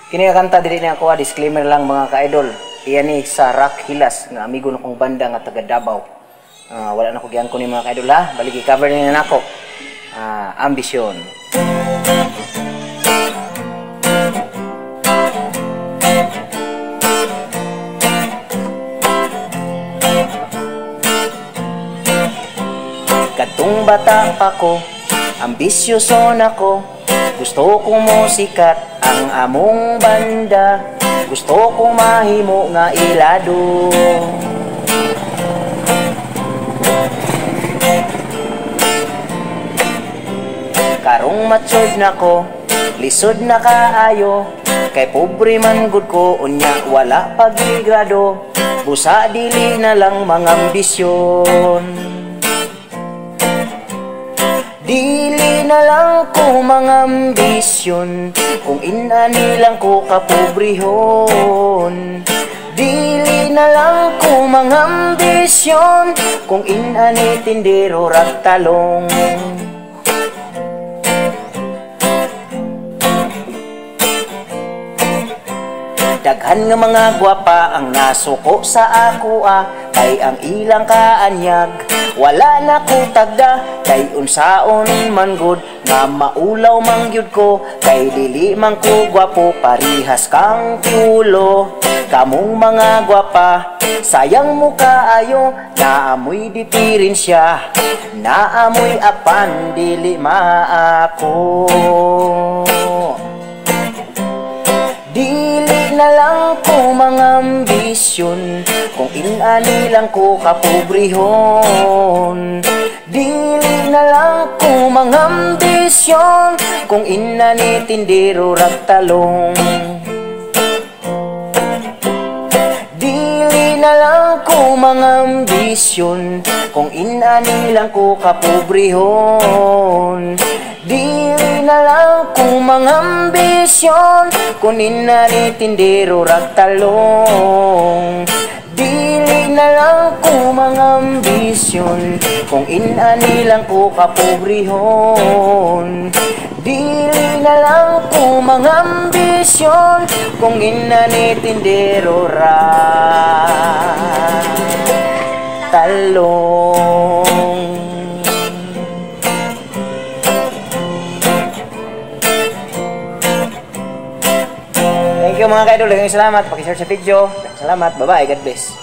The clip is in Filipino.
Kini nga kanta dili na ako, disclaimer lang mga ka-idol. Iyan ni sa Rock Hilas nga amigo na kong banda nga taga Davao. Wala na ko giyan ko ni mga ka-idol ha. Balik i-cover niya na ako. Ambisyon. Katong bata pa ko, ambisyoso na ko. Gusto ko mo sikat ang among banda. Gusto ko mahimo nga ilado. Karong matured na ko, lisod na kaayo. Kay pobre man gud ko, unya wala pagigrado. Busa dili na lang mga ambisyon. Dili na lang ko mga ambisyon, kung inani lang ko kapobrehon. Dili na lang ko mga ambisyon, kung inani tindero ragtalong. Daghan nga mga gwapa ang nasuko sa ako kay ang ilang kaanyag wala na ko tagda, kay unsaon man gud nga maulaw man gyud ko, kay dili man ko gwapo parihas kang piulo. Kamong mga gwapa sayang mo kaayo, naamoy diferensya, naamoy apan dili maako. Dili na lang ko mga ambisyon, kung inani lang ko kapobrehon. Dili na lang ko mga ambisyon, kung inani tindero ragtalong. Dili na lang ko mga ambisyon, kung inani lang ko kapobrehon. Dili na lang ko mga ambisyon, kung inani tindero ragtalong. Dili na lang ko mga ambisyon, kung inani lang ko kapobrehon. Dili na lang ko mga ambisyon, kung inani tindero ragtalong. Thank you mga ka-idol, salamat. Paki-share sa video. Salamat. Bye-bye. God bless.